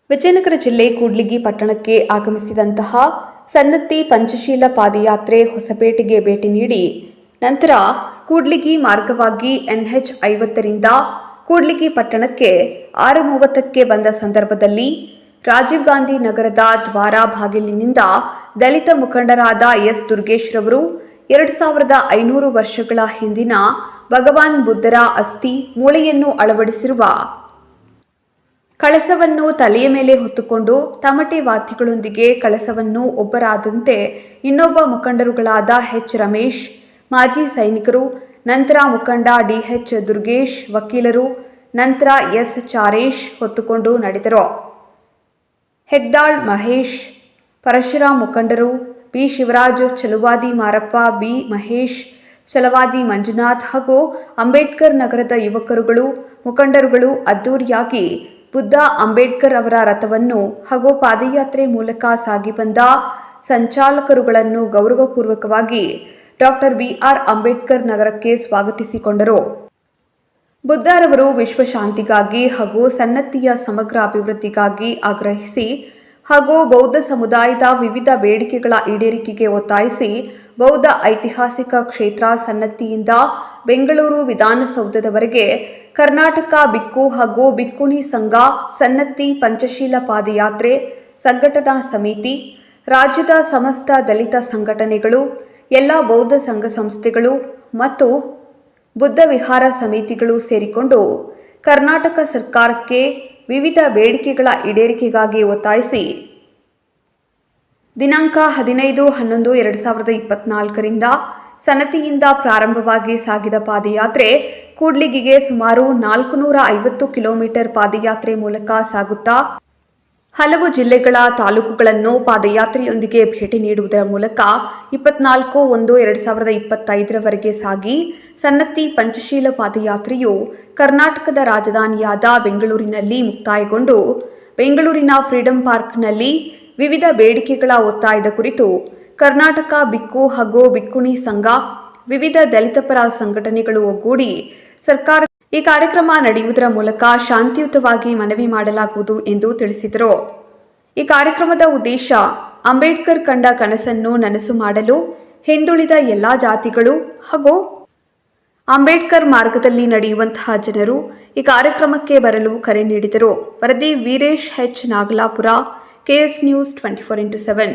ವಿಜಯನಗರ ಜಿಲ್ಲೆ ಕೂಡ್ಲಿಗಿ ಪಟ್ಟಣಕ್ಕೆ ಆಗಮಿಸಿದಂತಹ ಸನ್ನತಿ ಪಂಚಶೀಲ ಪಾದಯಾತ್ರೆ ಹೊಸಪೇಟೆಗೆ ಭೇಟಿ ನೀಡಿ ನಂತರ ಕೂಡ್ಲಿಗಿ ಮಾರ್ಗವಾಗಿ NH 50ರಿಂದ ಕೂಡ್ಲಿಗಿ ಪಟ್ಟಣಕ್ಕೆ 6:30ಕ್ಕೆ ಬಂದ ಸಂದರ್ಭದಲ್ಲಿ ರಾಜೀವ್ ಗಾಂಧಿ ನಗರದ ದ್ವಾರ ಬಾಗಿಲಿನಿಂದ ದಲಿತ ಮುಖಂಡರಾದ ಎಸ್ ದುರ್ಗೇಶ್ ರವರು 2500 ವರ್ಷಗಳ ಹಿಂದಿನ ಭಗವಾನ್ ಬುದ್ಧರ ಅಸ್ಥಿ ಮೂಳೆಯನ್ನು ಅಳವಡಿಸಿರುವ ಕಳಸವನ್ನು ತಲೆಯ ಮೇಲೆ ಹೊತ್ತುಕೊಂಡು ತಮಟೆ ವಾದ್ಯಗಳೊಂದಿಗೆ ಕಳಸವನ್ನು ಒಬ್ಬರಾದಂತೆ ಇನ್ನೊಬ್ಬ ಮುಖಂಡರುಗಳಾದ H ರಮೇಶ್ ಮಾಜಿ ಸೈನಿಕರು, ನಂತರ ಮುಖಂಡ DH ದುರ್ಗೇಶ್ ವಕೀಲರು, ನಂತರ S ಚಾರೇಶ್ ಹೊತ್ತುಕೊಂಡು ನಡೆದರು. ಹೆಗ್ದಾಳ್ ಮಹೇಶ್ ಪರಶುರಾಮ್ ಮುಖಂಡರು, B ಶಿವರಾಜ್, ಚಲುವಾದಿ ಮಾರಪ್ಪ, B ಮಹೇಶ್, ಚಲವಾದಿ ಮಂಜುನಾಥ್ ಹಾಗೂ ಅಂಬೇಡ್ಕರ್ ನಗರದ ಯುವಕರುಗಳು ಮುಖಂಡರುಗಳು ಅದ್ದೂರಿಯಾಗಿ ಬುದ್ಧ ಅಂಬೇಡ್ಕರ್ ಅವರ ರಥವನ್ನು ಹಾಗೂ ಪಾದಯಾತ್ರೆ ಮೂಲಕ ಸಾಗಿ ಬಂದ ಸಂಚಾಲಕರುಗಳನ್ನು ಗೌರವಪೂರ್ವಕವಾಗಿ ಡಾಕ್ಟರ್ BR ಅಂಬೇಡ್ಕರ್ ನಗರಕ್ಕೆ ಸ್ವಾಗತಿಸಿಕೊಂಡರು. ಬುದ್ಧರವರು ವಿಶ್ವಶಾಂತಿಗಾಗಿ ಹಾಗೂ ಸನ್ನತಿಯ ಸಮಗ್ರ ಅಭಿವೃದ್ಧಿಗಾಗಿ ಆಗ್ರಹಿಸಿ ಹಾಗೂ ಬೌದ್ಧ ಸಮುದಾಯದ ವಿವಿಧ ಬೇಡಿಕೆಗಳ ಈಡೇರಿಕೆಗೆ ಒತ್ತಾಯಿಸಿ ಬೌದ್ಧ ಐತಿಹಾಸಿಕ ಕ್ಷೇತ್ರ ಸನ್ನತಿಯಿಂದ ಬೆಂಗಳೂರು ವಿಧಾನಸೌಧದವರೆಗೆ ಕರ್ನಾಟಕ ಬಿಕ್ಕು ಹಾಗೂ ಬಿಕ್ಕುಣಿ ಸಂಘ ಸನ್ನತಿ ಪಂಚಶೀಲ ಪಾದಯಾತ್ರೆ ಸಂಘಟನಾ ಸಮಿತಿ, ರಾಜ್ಯದ ಸಮಸ್ತ ದಲಿತ ಸಂಘಟನೆಗಳು, ಎಲ್ಲ ಬೌದ್ಧ ಸಂಘ ಸಂಸ್ಥೆಗಳು ಮತ್ತು ಬುದ್ಧ ವಿಹಾರ ಸಮಿತಿಗಳು ಸೇರಿಕೊಂಡು ಕರ್ನಾಟಕ ಸರ್ಕಾರಕ್ಕೆ ವಿವಿಧ ಬೇಡಿಕೆಗಳ ಈಡೇರಿಕೆಗಾಗಿ ಒತ್ತಾಯಿಸಿ ದಿನಾಂಕ 15/11/2024ರಿಂದ ಸನ್ನತಿಯಿಂದ ಪ್ರಾರಂಭವಾಗಿ ಸಾಗಿದ ಪಾದಯಾತ್ರೆ ಕೂಡ್ಲಿಗಿಗೆ ಸುಮಾರು 450 ಕಿಲೋಮೀಟರ್ ಪಾದಯಾತ್ರೆ ಮೂಲಕ ಸಾಗುತ್ತಾ ಹಲವು ಜಿಲ್ಲೆಗಳ ತಾಲೂಕುಗಳನ್ನು ಪಾದಯಾತ್ರೆಯೊಂದಿಗೆ ಭೇಟಿ ನೀಡುವುದರ ಮೂಲಕ 24/1/2025ರವರೆಗೆ ಸಾಗಿ ಸನ್ನತಿ ಪಂಚಶೀಲ ಪಾದಯಾತ್ರೆಯು ಕರ್ನಾಟಕದ ರಾಜಧಾನಿಯಾದ ಬೆಂಗಳೂರಿನಲ್ಲಿ ಮುಕ್ತಾಯಗೊಂಡು ಬೆಂಗಳೂರಿನ ಫ್ರೀಡಂ ಪಾರ್ಕ್ನಲ್ಲಿ ವಿವಿಧ ಬೇಡಿಕೆಗಳ ಒತ್ತಾಯದ ಕುರಿತು ಕರ್ನಾಟಕ ಬಿಕ್ಕು ಹಾಗೂ ಬಿಕ್ಕುಣಿ ಸಂಘ, ವಿವಿಧ ದಲಿತಪರ ಸಂಘಟನೆಗಳು ಒಗ್ಗೂಡಿ ಸರ್ಕಾರ ಈ ಕಾರ್ಯಕ್ರಮ ನಡೆಯುವುದರ ಮೂಲಕ ಶಾಂತಿಯುತವಾಗಿ ಮನವಿ ಮಾಡಲಾಗುವುದು ಎಂದು ತಿಳಿಸಿದರು. ಈ ಕಾರ್ಯಕ್ರಮದ ಉದ್ದೇಶ ಅಂಬೇಡ್ಕರ್ ಕಂಡ ಕನಸನ್ನು ನನಸು ಮಾಡಲು ಹಿಂದುಳಿದ ಎಲ್ಲಾ ಜಾತಿಗಳು ಹಾಗೂ ಅಂಬೇಡ್ಕರ್ ಮಾರ್ಗದಲ್ಲಿ ನಡೆಯುವಂತಹ ಜನರು ಈ ಕಾರ್ಯಕ್ರಮಕ್ಕೆ ಬರಲು ಕರೆ ನೀಡಿದರು. ವರದಿ Veeresh H Nagalapura, KS news 24x7.